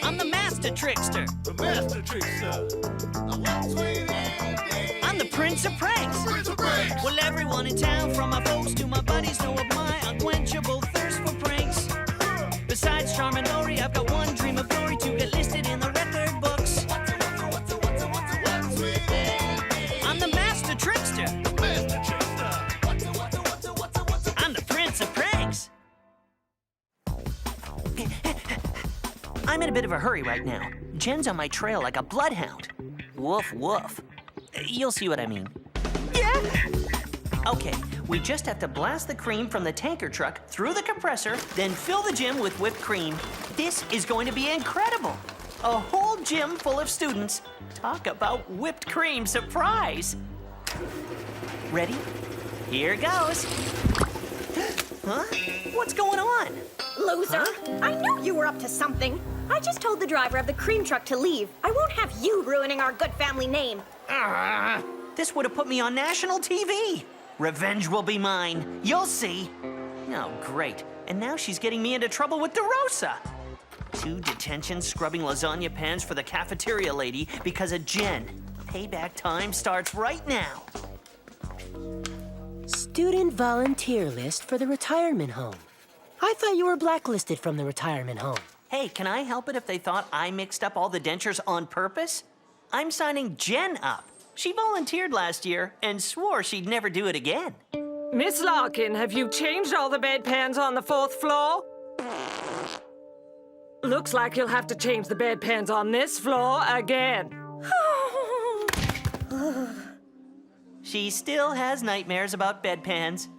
I'm the master trickster. The master trickster. I'm the prince of pranks. Prince of pranks. Well, everyone in town, from my folks to my buddies, know of my unquenchable thirst for pranks. Besides Charm and Lori, I've got one dream of glory to get listed in the record books. I'm the master trickster. Master trickster. I'm the prince of pranks. I'm in a bit of a hurry right now. Jen's on my trail like a bloodhound. Woof, woof. You'll see what I mean. Yeah! Okay, we just have to blast the cream from the tanker truck through the compressor, then fill the gym with whipped cream. This is going to be incredible. A whole gym full of students. Talk about whipped cream surprise. Ready? Here goes. Huh? What's going on? Loser! Huh? I knew you were up to something. I just told the driver of the cream truck to leave. I won't have you ruining our good family name. This would have put me on national TV. Revenge will be mine. You'll see. Oh, great. And now she's getting me into trouble with DeRosa. 2 detention scrubbing lasagna pans for the cafeteria lady because of Jen. Payback time starts right now. Student volunteer list for the retirement home. I thought you were blacklisted from the retirement home. Hey, can I help it if they thought I mixed up all the dentures on purpose? I'm signing Jen up. She volunteered last year and swore she'd never do it again. Miss Larkin, have you changed all the bedpans on the 4th floor? Looks like you'll have to change the bedpans on this floor again. She still has nightmares about bedpans.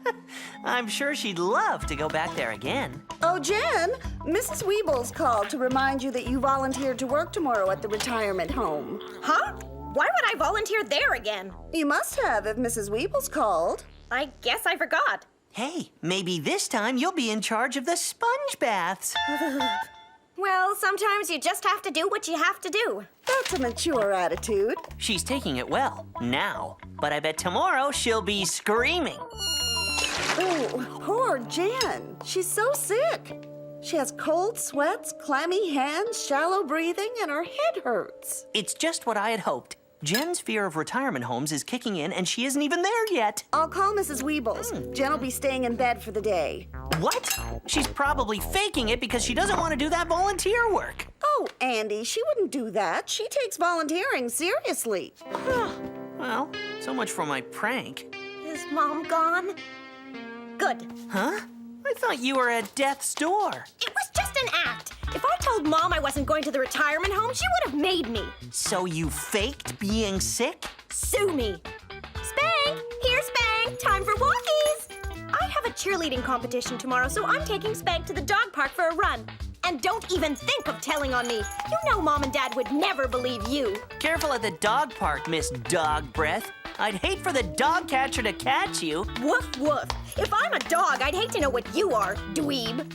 I'm sure she'd love to go back there again. Oh, Jen, Mrs. Weebles called to remind you that you volunteered to work tomorrow at the retirement home. Huh? Why would I volunteer there again? You must have if Mrs. Weebles called. I guess I forgot. Hey, maybe this time you'll be in charge of the sponge baths. Well, sometimes you just have to do what you have to do. That's a mature attitude. She's taking it well, now. But I bet tomorrow she'll be screaming. Oh, poor Jen. She's so sick. She has cold sweats, clammy hands, shallow breathing, and her head hurts. It's just what I had hoped. Jen's fear of retirement homes is kicking in, and she isn't even there yet. I'll call Mrs. Weebles. Jen will be staying in bed for the day. What? She's probably faking it because she doesn't want to do that volunteer work. Oh, Andy, she wouldn't do that. She takes volunteering seriously. Well, so much for my prank. Is Mom gone? Good. Huh? I thought you were at death's door. It was just an act. If I told Mom I wasn't going to the retirement home, she would have made me. So you faked being sick? Sue me. Spank! Here's Spank! Time for walkies! I have a cheerleading competition tomorrow, so I'm taking Spank to the dog park for a run. And don't even think of telling on me. You know Mom and Dad would never believe you. Careful at the dog park, Miss Dog Breath. I'd hate for the dog catcher to catch you. Woof, woof. If I'm a dog, I'd hate to know what you are, dweeb.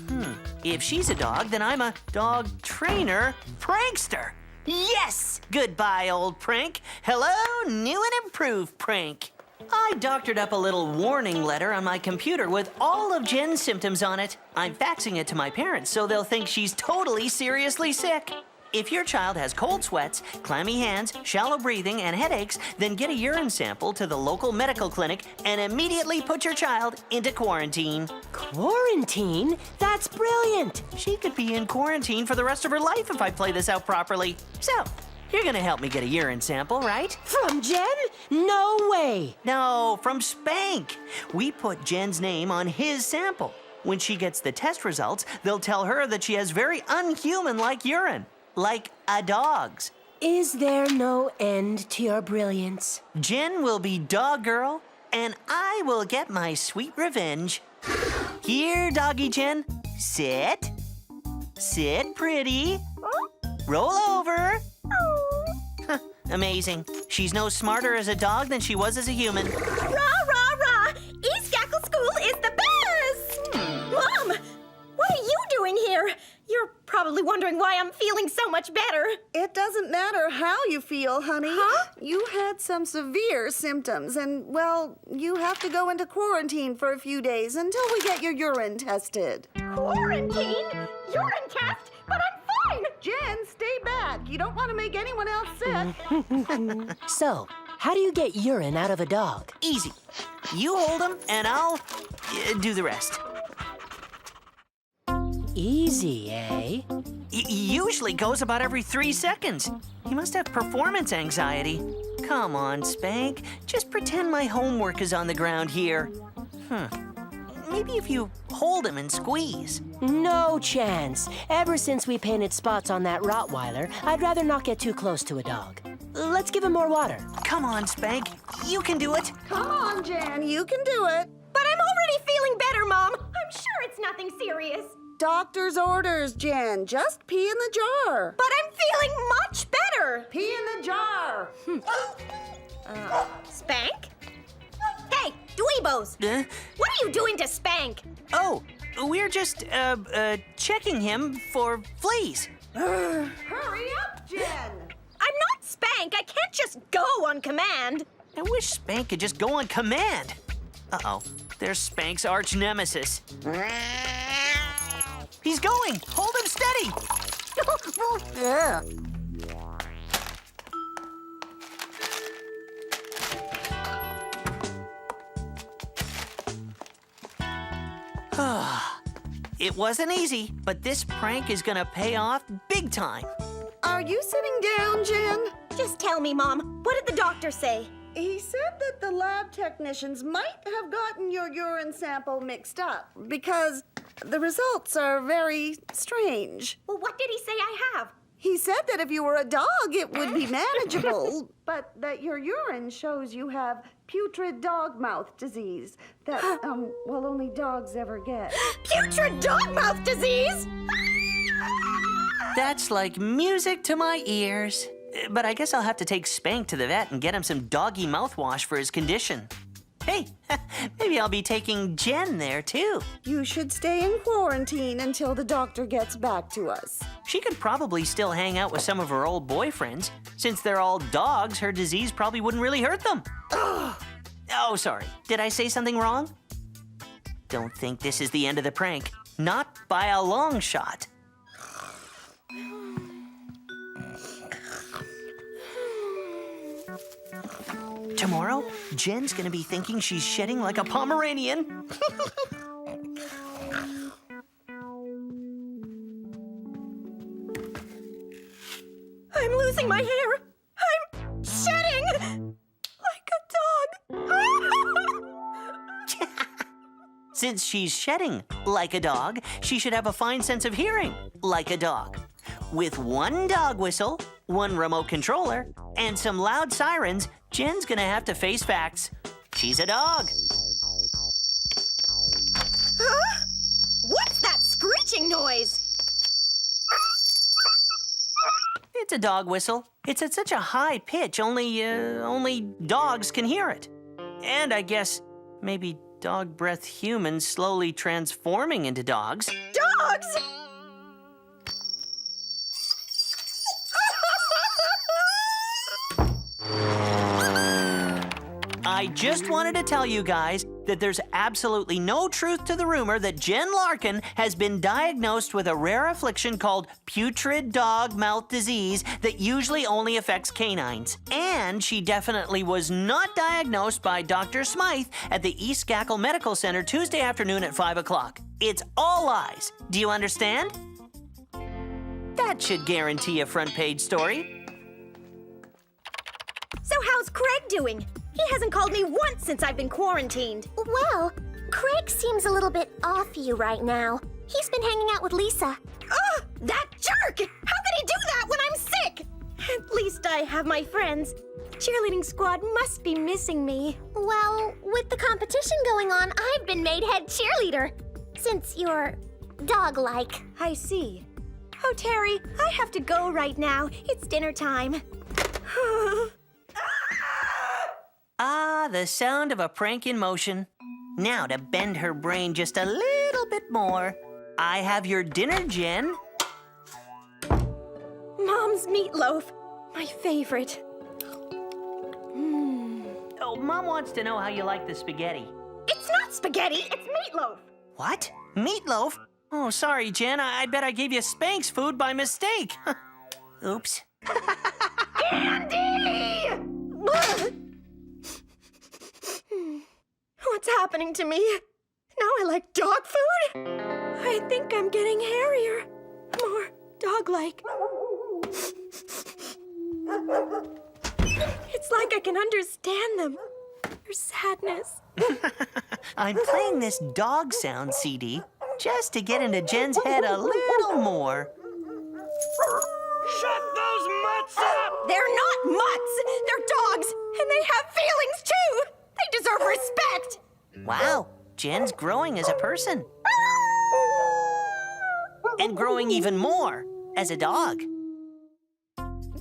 If she's a dog, then I'm a dog trainer prankster. Yes! Goodbye, old prank. Hello, new and improved prank. I doctored up a little warning letter on my computer with all of Jen's symptoms on it. I'm faxing it to my parents so they'll think she's totally seriously sick. If your child has cold sweats, clammy hands, shallow breathing, and headaches, then get a urine sample to the local medical clinic and immediately put your child into quarantine. Quarantine? That's brilliant. She could be in quarantine for the rest of her life if I play this out properly. So, you're gonna help me get a urine sample, right? From Jen? No way. No, from Spank. We put Jen's name on his sample. When she gets the test results, they'll tell her that she has very unhuman-like urine. Like a dog's. Is there no end to your brilliance? Jen will be dog girl, and I will get my sweet revenge. Here, doggy Jen. Sit. Sit pretty. Roll over. Amazing. She's no smarter as a dog than she was as a human. Rah, rah, rah! East Gackle School is the best! Mom! What are you doing here? You're probably probably wondering why I'm feeling so much better. It doesn't matter how you feel, honey. Huh? You had some severe symptoms, and, well, you have to go into quarantine for a few days until we get your urine tested. Quarantine? Urine test? But I'm fine! Jen, stay back. You don't want to make anyone else sick. So, how do you get urine out of a dog? Easy. You hold him, and I'll do the rest. Easy, eh? Usually goes about every 3 seconds. He must have performance anxiety. Come on, Spank. Just pretend my homework is on the ground here. Maybe if you hold him and squeeze. No chance. Ever since we painted spots on that Rottweiler, I'd rather not get too close to a dog. Let's give him more water. Come on, Spank. You can do it. Come on, Jen, you can do it. But I'm already feeling better, Mom. I'm sure it's nothing serious. Doctor's orders, Jen. Just pee in the jar. But I'm feeling much better. Pee in the jar. Spank? Hey, dweebos! What are you doing to Spank? Oh, we're just, checking him for fleas. Hurry up, Jen. I'm not Spank. I can't just go on command. I wish Spank could just go on command. Uh-oh, there's Spank's arch nemesis. He's going! Hold him steady! It wasn't easy, but this prank is gonna pay off big time. Are you sitting down, Jen? Just tell me, Mom. What did the doctor say? He said that the lab technicians might have gotten your urine sample mixed up because the results are very strange. Well, what did he say I have? He said that if you were a dog, it would be manageable, but that your urine shows you have putrid dog mouth disease that, well, only dogs ever get. Putrid dog mouth disease? That's like music to my ears. But I guess I'll have to take Spank to the vet and get him some doggy mouthwash for his condition. Hey, maybe I'll be taking Jen there too. You should stay in quarantine until the doctor gets back to us. She could probably still hang out with some of her old boyfriends. Since they're all dogs, her disease probably wouldn't really hurt them. Oh, sorry. Did I say something wrong? Don't think this is the end of the prank. Not by a long shot. Tomorrow, Jen's gonna be thinking she's shedding like a Pomeranian. I'm losing my hair. I'm shedding like a dog. Since she's shedding like a dog, she should have a fine sense of hearing like a dog. With one dog whistle, one remote controller, and some loud sirens, Jen's gonna have to face facts. She's a dog. Huh? What's that screeching noise? It's a dog whistle. It's at such a high pitch, only dogs can hear it. And I guess maybe dog breath humans slowly transforming into dogs. Dogs? I just wanted to tell you guys that there's absolutely no truth to the rumor that Jen Larkin has been diagnosed with a rare affliction called putrid dog mouth disease that usually only affects canines. And she definitely was not diagnosed by Dr. Smythe at the East Gackle Medical Center Tuesday afternoon at 5 o'clock. It's all lies. Do you understand? That should guarantee a front page story. So how's Craig doing? He hasn't called me once since I've been quarantined. Well, Craig seems a little bit off you right now. He's been hanging out with Lisa. Ugh, that jerk! How could he do that when I'm sick? At least I have my friends. The cheerleading squad must be missing me. Well, with the competition going on, I've been made head cheerleader. Since you're dog-like. I see. Oh, Terry, I have to go right now. It's dinner time. Ah, the sound of a prank in motion. Now to bend her brain just a little bit more. I have your dinner, Jen. Mom's meatloaf. My favorite. Oh, Mom wants to know how you like the spaghetti. It's not spaghetti, it's meatloaf. What? Meatloaf? Oh, sorry, Jen. I bet I gave you Spank's food by mistake. Oops. Andy! What's happening to me? Now I like dog food? I think I'm getting hairier. More dog-like. It's like I can understand them. Their sadness. I'm playing this dog sound CD just to get into Jen's head a little more. Shut those mutts up! They're not mutts! They're dogs! And they have feelings, too! They deserve respect! Wow, Jen's growing as a person. And growing even more as a dog.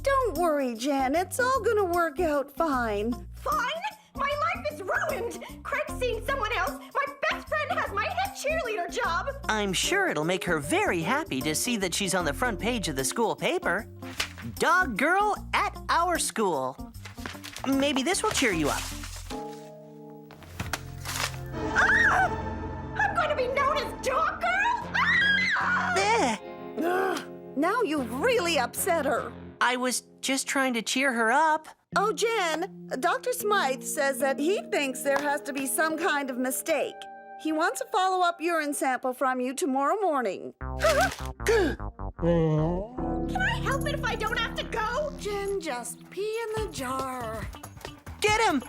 Don't worry, Jen. It's all gonna work out fine. Fine? My life is ruined! Craig's seeing someone else. My best friend has my head cheerleader job. I'm sure it'll make her very happy to see that she's on the front page of the school paper. Dog girl at our school. Maybe this will cheer you up. Ah! I'm going to be known as Dog Girl? Ah! Eh, Now you've really upset her. I was just trying to cheer her up. Oh, Jen, Dr. Smythe says that he thinks there has to be some kind of mistake. He wants a follow-up urine sample from you tomorrow morning. Can I help it if I don't have to go? Jen, just pee in the jar. Get him!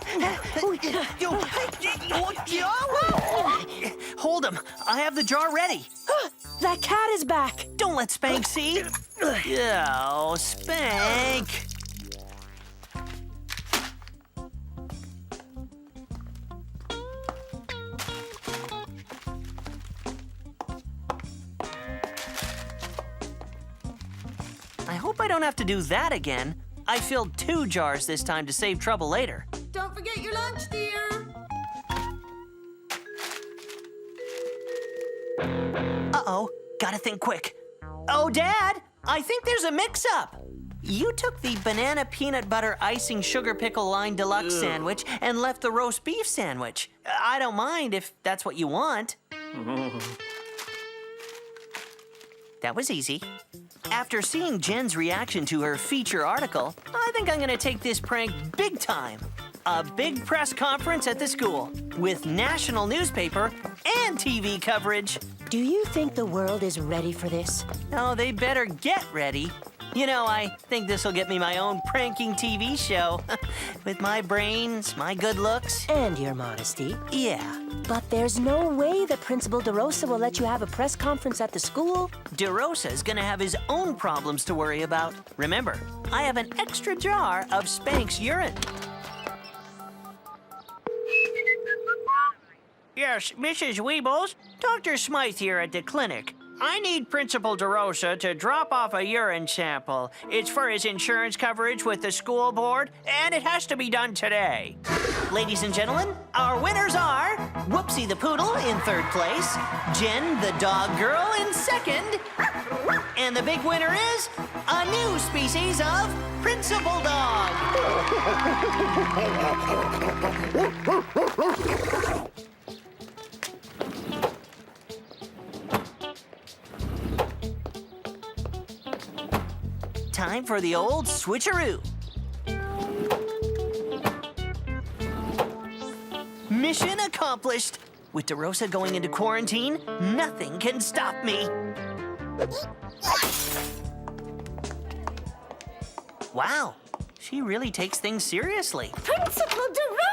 Hold him. I have the jar ready. That cat is back. Don't let Spank see. Oh, Spank. I hope I don't have to do that again. I filled 2 jars this time to save trouble later. Don't forget your lunch, dear. Uh-oh, gotta think quick. Oh, Dad, I think there's a mix-up. You took the banana peanut butter icing sugar pickle line deluxe sandwich and left the roast beef sandwich. I don't mind if that's what you want. That was easy. After seeing Jen's reaction to her feature article, I think I'm gonna take this prank big time. A big press conference at the school with national newspaper and TV coverage. Do you think the world is ready for this? Oh, they better get ready. You know, I think this will get me my own pranking TV show. With my brains, my good looks. And your modesty. Yeah. But there's no way that Principal DeRosa will let you have a press conference at the school. DeRosa's gonna have his own problems to worry about. Remember, I have an extra jar of Spank's urine. Yes, Mrs. Weebles, Dr. Smythe here at the clinic. I need Principal DeRosa to drop off a urine sample. It's for his insurance coverage with the school board, and it has to be done today. Ladies and gentlemen, our winners are Whoopsie the Poodle in 3rd place, Jen the Dog Girl in 2nd, and the big winner is a new species of Principal Dog. Time for the old switcheroo. Mission accomplished. With DeRosa going into quarantine, nothing can stop me. Wow, she really takes things seriously. Principal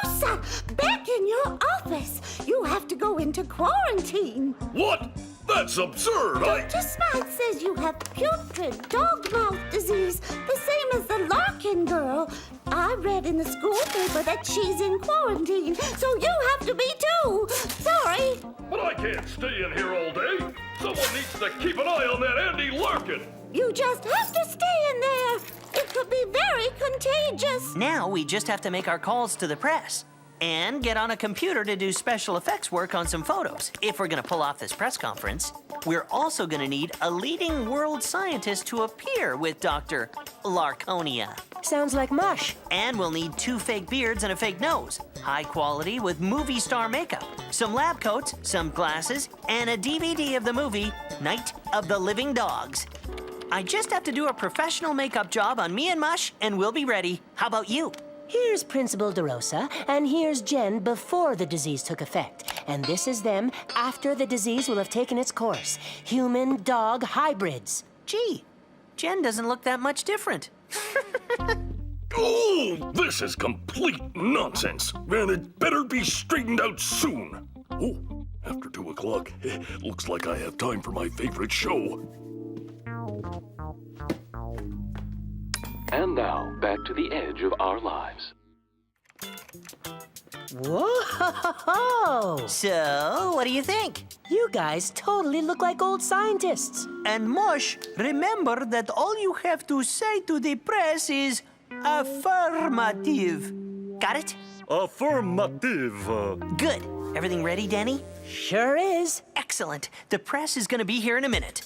DeRosa, back in your office. You have to go into quarantine. What? That's absurd! Dr. Smythe says you have putrid dog mouth disease, the same as the Larkin girl. I read in the school paper that she's in quarantine, so you have to be too. Sorry. But I can't stay in here all day. Someone needs to keep an eye on that Andy Larkin. You just have to stay in there. It could be very contagious. Now we just have to make our calls to the press. and get on a computer to do special effects work on some photos, if we're gonna pull off this press conference. We're also gonna need a leading world scientist to appear with Dr. Larconia. Sounds like mush. And we'll need 2 fake beards and a fake nose. High quality with movie star makeup. Some lab coats, some glasses, and a DVD of the movie Night of the Living Dogs. I just have to do a professional makeup job on me and Mush, and we'll be ready. How about you? Here's Principal DeRosa, and here's Jen before the disease took effect. And this is them after the disease will have taken its course. Human-dog hybrids. Gee, Jen doesn't look that much different. Oh, this is complete nonsense, and it better be straightened out soon. Oh, after 2 o'clock. Looks like I have time for my favorite show. And now, back to the edge of our lives. Whoa! So, what do you think? You guys totally look like old scientists. And Mush, remember that all you have to say to the press is affirmative. Got it? Affirmative. Good. Everything ready, Danny? Sure is. Excellent. The press is gonna be here in a minute.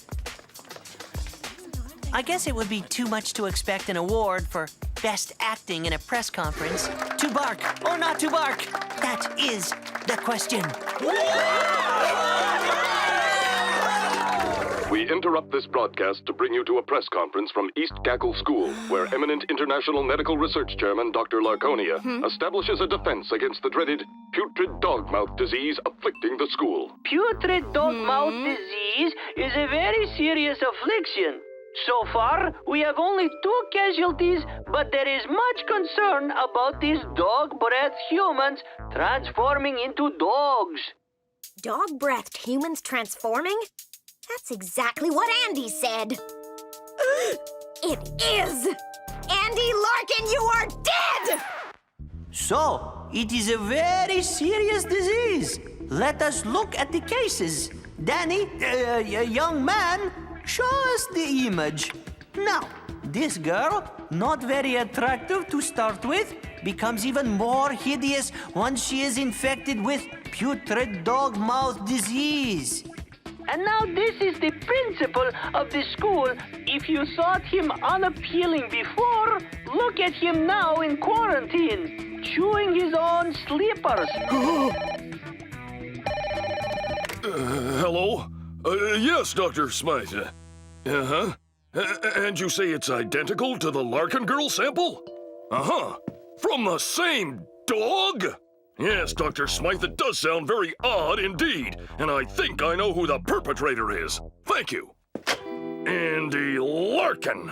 I guess it would be too much to expect an award for best acting in a press conference. To bark or not to bark? That is the question. We interrupt this broadcast to bring you to a press conference from East Gackle School, where eminent international medical research chairman Dr. Larconia establishes a defense against the dreaded putrid dog-mouth disease afflicting the school. Putrid dog-mouth disease is a very serious affliction. So far, we have only 2 casualties, but there is much concern about these dog-breathed humans transforming into dogs. Dog-breathed humans transforming? That's exactly what Andy said. It is! Andy Larkin, you are dead! So, it is a very serious disease. Let us look at the cases. Danny, young man, show us the image. Now, this girl, not very attractive to start with, becomes even more hideous once she is infected with putrid dog-mouth disease. And now this is the principal of the school. If you thought him unappealing before, look at him now in quarantine, chewing his own slippers. Hello? Yes, Dr. Smythe. Uh-huh. And you say it's identical to the Larkin girl sample? Uh-huh. From the same dog? Yes, Dr. Smythe, it does sound very odd indeed, and I think I know who the perpetrator is. Thank you. Andy Larkin.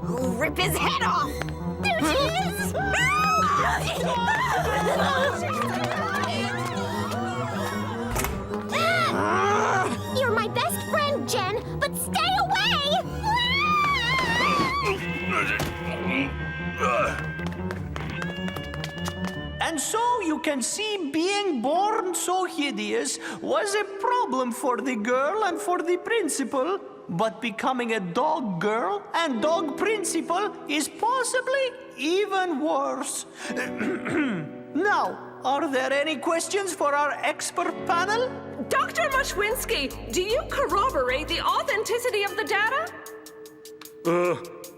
I'll rip his head off! There she is! You're my best friend, Jen, but stay away! And so you can see being born so hideous was a problem for the girl and for the principal. But becoming a dog girl and dog principal is possibly even worse. Now, are there any questions for our expert panel? Dr. Mushwinski, do you corroborate the authenticity of the data?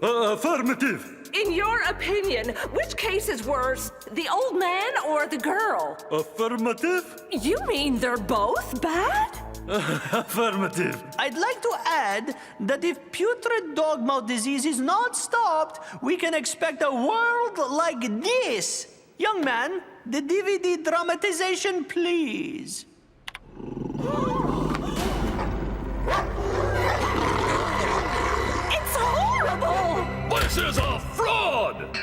Affirmative. In your opinion, which case is worse, the old man or the girl? Affirmative. You mean they're both bad? Affirmative. I'd like to add that if putrid dog-mouth disease is not stopped, we can expect a world like this. Young man, the DVD dramatization, please. It's horrible! This is a fraud!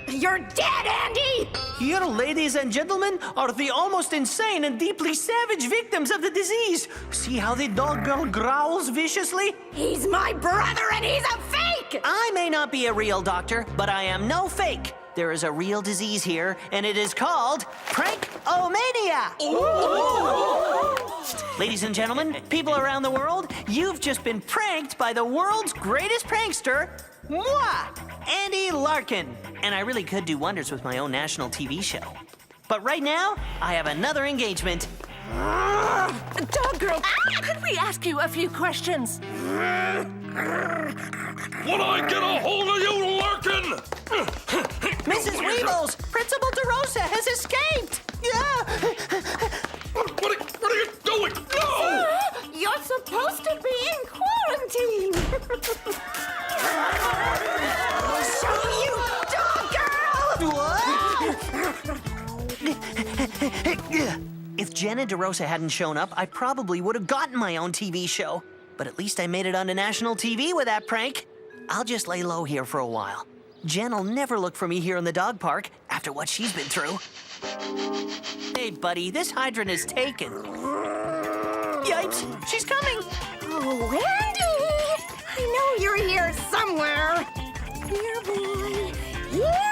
You're dead, Andy! Here, ladies and gentlemen, are the almost insane and deeply savage victims of the disease. See how the dog girl growls viciously? He's my brother and he's a fake! I may not be a real doctor, but I am no fake. There is a real disease here, and it is called Prank-O-Mania. Ooh. Ladies and gentlemen, people around the world, you've just been pranked by the world's greatest prankster, moi, Andy Larkin. And I really could do wonders with my own national TV show. But right now, I have another engagement. Dog girl, could we ask you a few questions? When I get a hold of you, Larkin! Mrs. Weebles, Principal DeRosa has escaped! Yeah! What are you doing? No! You're supposed to be in quarantine. Show you, dog girl! If Jen and DeRosa hadn't shown up, I probably would have gotten my own TV show. But at least I made it onto national TV with that prank. I'll just lay low here for a while. Jen will never look for me here in the dog park after what she's been through. Hey, buddy, this hydrant is taken. Yipes, she's coming. Oh, Andy! I know you're here somewhere. Here, boy. Here